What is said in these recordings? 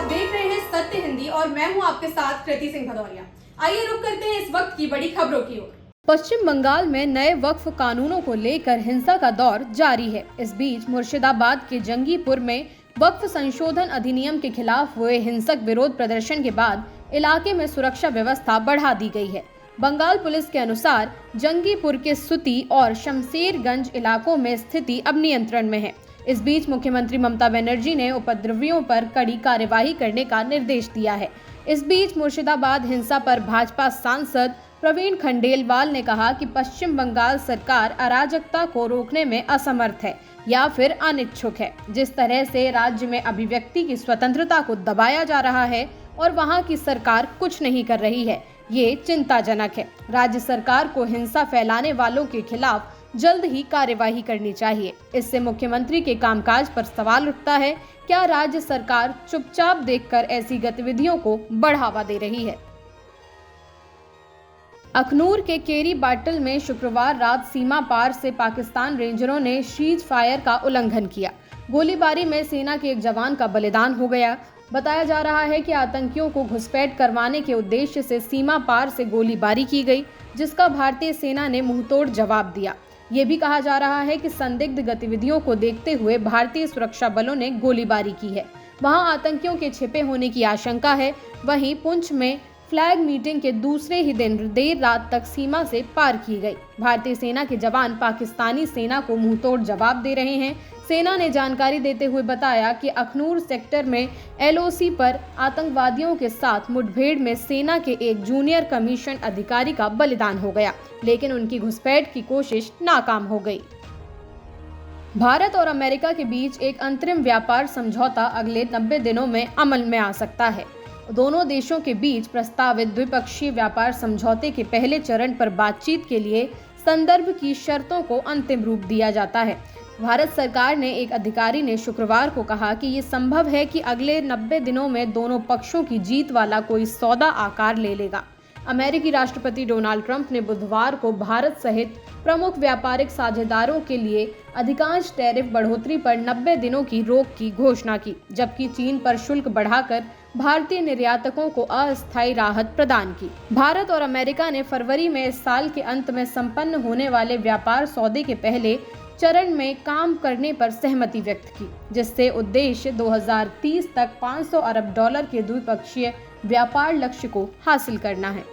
आप देख रहे हैं सत्य हिंदी और मैं हूं आपके साथ कृति सिंह भदौरिया। आइए रुक करते हैं इस वक्त की बड़ी खबरों की ओर। पश्चिम बंगाल में नए वक्फ कानूनों को लेकर हिंसा का दौर जारी है। इस बीच मुर्शिदाबाद के जंगीपुर में वक्फ संशोधन अधिनियम के खिलाफ हुए हिंसक विरोध प्रदर्शन के बाद इलाके में सुरक्षा व्यवस्था बढ़ा दी गई है। बंगाल पुलिस के अनुसार जंगीपुर के सुती और शमशेरगंज इलाकों में स्थिति अब नियंत्रण में है। इस बीच मुख्यमंत्री ममता बनर्जी ने उपद्रवियों पर कड़ी कार्यवाही करने का निर्देश दिया है। इस बीच मुर्शिदाबाद हिंसा पर भाजपा सांसद प्रवीण खंडेलवाल ने कहा कि पश्चिम बंगाल सरकार अराजकता को रोकने में असमर्थ है या फिर अनिच्छुक है। जिस तरह से राज्य में अभिव्यक्ति की स्वतंत्रता को दबाया जा रहा है और वहां की सरकार कुछ नहीं कर रही है, ये चिंताजनक है। राज्य सरकार को हिंसा फैलाने वालों के खिलाफ जल्द ही कार्यवाही करनी चाहिए। इससे मुख्यमंत्री के कामकाज पर सवाल उठता है, क्या राज्य सरकार चुपचाप देखकर ऐसी गतिविधियों को बढ़ावा दे रही है। अखनूर के केरी बाटल में शुक्रवार रात सीमा पार से पाकिस्तान रेंजरों ने सीज फायर का उल्लंघन किया। गोलीबारी में सेना के एक जवान का बलिदान हो गया। बताया जा रहा है कि आतंकियों को घुसपैठ करवाने के उद्देश्य से सीमा पार से गोलीबारी की गई, जिसका भारतीय सेना ने मुंहतोड़ जवाब दिया। ये भी कहा जा रहा है कि संदिग्ध गतिविधियों को देखते हुए भारतीय सुरक्षा बलों ने गोलीबारी की है। वहां आतंकियों के छिपे होने की आशंका है। वहीं पुंछ में फ्लैग मीटिंग के दूसरे ही दिन देर रात तक सीमा से पार की गई। भारतीय सेना के जवान पाकिस्तानी सेना को मुंहतोड़ जवाब दे रहे हैं। सेना ने जानकारी देते हुए बताया कि अखनूर सेक्टर में LOC पर आतंकवादियों के साथ मुठभेड़ में सेना के एक जूनियर कमीशन अधिकारी का बलिदान हो गया, लेकिन उनकी घुसपैठ की कोशिश नाकाम हो गई। भारत और अमेरिका के बीच एक अंतरिम व्यापार समझौता अगले 90 दिनों में अमल में आ सकता है। दोनों देशों के बीच प्रस्तावित द्विपक्षीय व्यापार समझौते के पहले चरण पर बातचीत के लिए संदर्भ की शर्तों को अंतिम रूप दिया जाता है। भारत सरकार ने एक अधिकारी ने शुक्रवार को कहा कि ये संभव है कि अगले 90 दिनों में दोनों पक्षों की जीत वाला कोई सौदा आकार ले लेगा। अमेरिकी राष्ट्रपति डोनाल्ड ट्रंप ने बुधवार को भारत सहित प्रमुख व्यापारिक साझेदारों के लिए अधिकांश टैरिफ बढ़ोतरी पर 90 दिनों की रोक की घोषणा की, जबकि चीन पर शुल्क बढ़ाकर भारतीय निर्यातकों को अस्थायी राहत प्रदान की। भारत और अमेरिका ने फरवरी में इस साल के अंत में संपन्न होने वाले व्यापार सौदे के पहले चरण में काम करने पर सहमति व्यक्त की, जिससे उद्देश्य 2030 तक $500 अरब के द्विपक्षीय व्यापार लक्ष्य को हासिल करना है।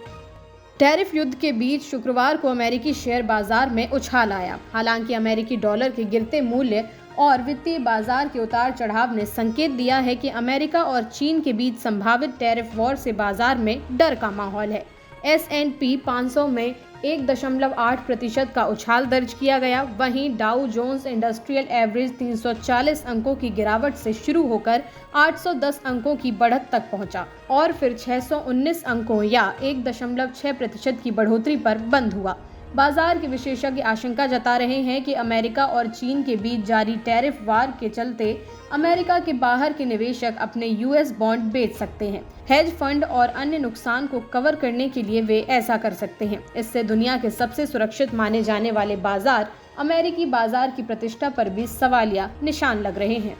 टैरिफ युद्ध के बीच शुक्रवार को अमेरिकी शेयर बाजार में उछाल आया। हालांकि अमेरिकी डॉलर के गिरते मूल्य और वित्तीय बाजार के उतार चढ़ाव ने संकेत दिया है कि अमेरिका और चीन के बीच संभावित टैरिफ वॉर से बाजार में डर का माहौल है। S&P 500 में 1.8% का उछाल दर्ज किया गया। वहीं डाउ जोन्स इंडस्ट्रियल एवरेज 340 अंकों की गिरावट से शुरू होकर 810 अंकों की बढ़त तक पहुंचा और फिर 619 अंकों या 1.6% की बढ़ोतरी पर बंद हुआ। बाजार के विशेषज्ञ आशंका जता रहे हैं कि अमेरिका और चीन के बीच जारी टैरिफ वार के चलते अमेरिका के बाहर के निवेशक अपने US बॉन्ड बेच सकते हैं। हेज फंड और अन्य नुकसान को कवर करने के लिए वे ऐसा कर सकते हैं। इससे दुनिया के सबसे सुरक्षित माने जाने वाले बाजार अमेरिकी बाजार की प्रतिष्ठा पर भी सवालिया निशान लग रहे हैं।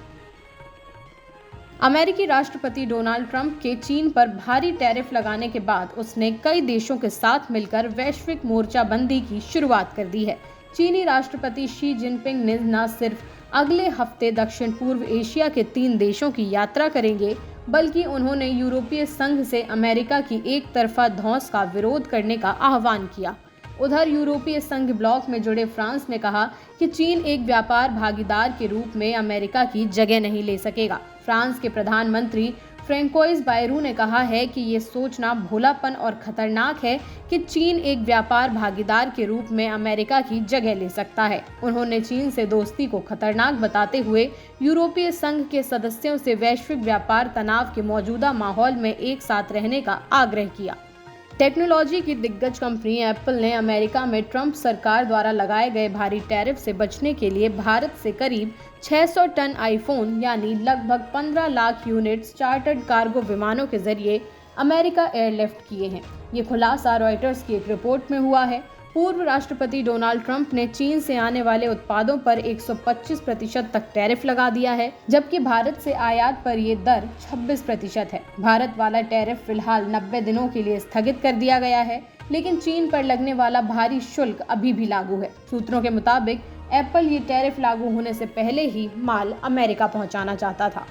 अमेरिकी राष्ट्रपति डोनाल्ड ट्रंप के चीन पर भारी टैरिफ लगाने के बाद उसने कई देशों के साथ मिलकर वैश्विक मोर्चाबंदी की शुरुआत कर दी है। चीनी राष्ट्रपति शी जिनपिंग ने न सिर्फ अगले हफ्ते दक्षिण पूर्व एशिया के 3 देशों की यात्रा करेंगे, बल्कि उन्होंने यूरोपीय संघ से अमेरिका की एक तरफा धौंस का विरोध करने का आह्वान किया। उधर यूरोपीय संघ ब्लॉक में जुड़े फ्रांस ने कहा कि चीन एक व्यापार भागीदार के रूप में अमेरिका की जगह नहीं ले सकेगा। फ्रांस के प्रधानमंत्री फ्रेंकोइस बायरू ने कहा है कि ये सोचना भोलापन और खतरनाक है कि चीन एक व्यापार भागीदार के रूप में अमेरिका की जगह ले सकता है। उन्होंने चीन से दोस्ती को खतरनाक बताते हुए यूरोपीय संघ के सदस्यों से वैश्विक व्यापार तनाव के मौजूदा माहौल में एक साथ रहने का आग्रह किया। टेक्नोलॉजी की दिग्गज कंपनी एप्पल ने अमेरिका में ट्रंप सरकार द्वारा लगाए गए भारी टैरिफ से बचने के लिए भारत से करीब 600 टन आईफोन यानी लगभग 15 लाख यूनिट्स चार्टर्ड कार्गो विमानों के जरिए अमेरिका एयरलिफ्ट किए हैं। ये खुलासा रॉयटर्स की एक रिपोर्ट में हुआ है। पूर्व राष्ट्रपति डोनाल्ड ट्रंप ने चीन से आने वाले उत्पादों पर 125% तक टैरिफ लगा दिया है, जबकि भारत से आयात पर ये दर 26% है। भारत वाला टैरिफ फिलहाल 90 दिनों के लिए स्थगित कर दिया गया है, लेकिन चीन पर लगने वाला भारी शुल्क अभी भी लागू है। सूत्रों के मुताबिक एप्पल ये टैरिफ लागू होने से पहले ही माल अमेरिका पहुंचाना चाहता था।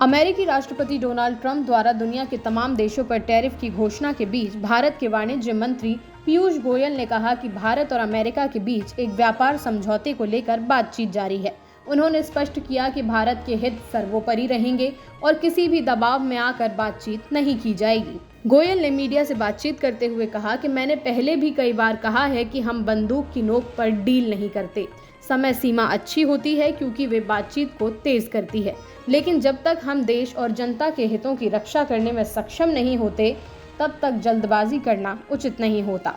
अमेरिकी राष्ट्रपति डोनाल्ड ट्रंप द्वारा दुनिया के तमाम देशों पर टैरिफ की घोषणा के बीच भारत के वाणिज्य मंत्री पीयूष गोयल ने कहा कि भारत और अमेरिका के बीच एक व्यापार समझौते को लेकर बातचीत जारी है। उन्होंने स्पष्ट किया कि भारत के हित सर्वोपरि रहेंगे और किसी भी दबाव में आकर बातचीत नहीं की जाएगी। गोयल ने मीडिया से बातचीत करते हुए कहा कि मैंने पहले भी कई बार कहा है कि हम बंदूक की नोक पर डील नहीं करते। समय सीमा अच्छी होती है क्योंकि वे बातचीत को तेज करती है, लेकिन जब तक हम देश और जनता के हितों की रक्षा करने में सक्षम नहीं होते, तब तक जल्दबाजी करना उचित नहीं होता।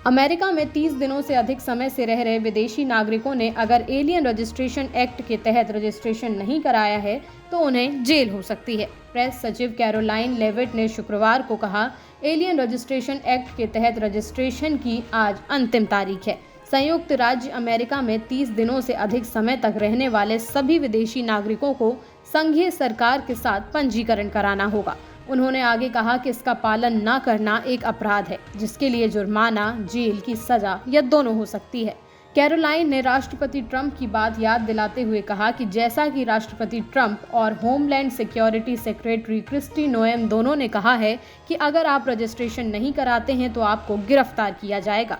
अमेरिका में 30 दिनों से अधिक समय से रह रहे विदेशी नागरिकों ने अगर एलियन रजिस्ट्रेशन एक्ट के तहत रजिस्ट्रेशन नहीं कराया है तो उन्हें जेल हो सकती है। प्रेस सचिव कैरोलाइन लेविट ने शुक्रवार को कहा, एलियन रजिस्ट्रेशन एक्ट के तहत रजिस्ट्रेशन की आज अंतिम तारीख है। संयुक्त राज्य अमेरिका में 30 दिनों से अधिक समय तक रहने वाले सभी विदेशी नागरिकों को संघीय सरकार के साथ पंजीकरण कराना होगा। उन्होंने आगे कहा कि इसका पालन न करना एक अपराध है, जिसके लिए जुर्माना, जेल की सजा या दोनों हो सकती है। कैरोलाइन ने राष्ट्रपति ट्रंप की बात याद दिलाते हुए कहा कि जैसा कि राष्ट्रपति ट्रंप और homeland security secretary Kristi Noem दोनों ने कहा है कि अगर आप रजिस्ट्रेशन नहीं कराते हैं तो आपको गिरफ्तार किया जाएगा।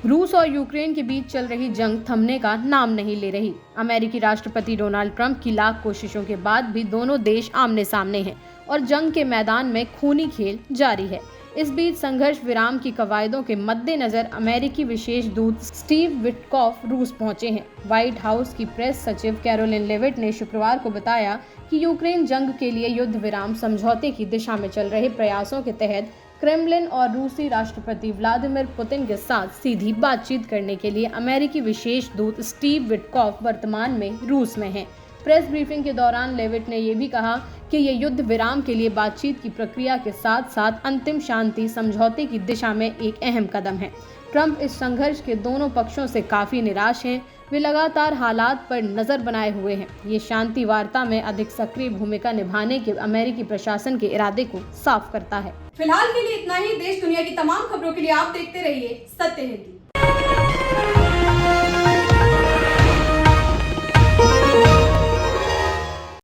रूस और यूक्रेन के बीच चल रही जंग थमने का नाम नहीं ले रही। अमेरिकी राष्ट्रपति डोनाल्ड ट्रंप की लाख कोशिशों के बाद भी दोनों देश आमने सामने हैं और जंग के मैदान में खूनी खेल जारी है। इस बीच संघर्ष विराम की कवायदों के मद्देनजर अमेरिकी विशेष दूत स्टीव विटकॉफ रूस पहुंचे हैं। व्हाइट हाउस की प्रेस सचिव कैरोलिन लेविट ने शुक्रवार को बताया कि यूक्रेन जंग के लिए युद्ध विराम समझौते की दिशा में चल रहे प्रयासों के तहत क्रेमलिन और रूसी राष्ट्रपति व्लादिमीर पुतिन के साथ सीधी बातचीत करने के लिए अमेरिकी विशेष दूत स्टीव विटकॉफ वर्तमान में रूस में हैं। प्रेस ब्रीफिंग के दौरान लेविट ने यह भी कहा कि ये युद्ध विराम के लिए बातचीत की प्रक्रिया के साथ साथ अंतिम शांति समझौते की दिशा में एक अहम कदम है। ट्रंप इस संघर्ष के दोनों पक्षों से काफी निराश हैं। वे लगातार हालात पर नजर बनाए हुए हैं। ये शांति वार्ता में अधिक सक्रिय भूमिका निभाने के अमेरिकी प्रशासन के इरादे को साफ करता है। फिलहाल के लिए इतना ही। देश दुनिया की तमाम खबरों के लिए आप देखते रहिए सत्य हिंदी।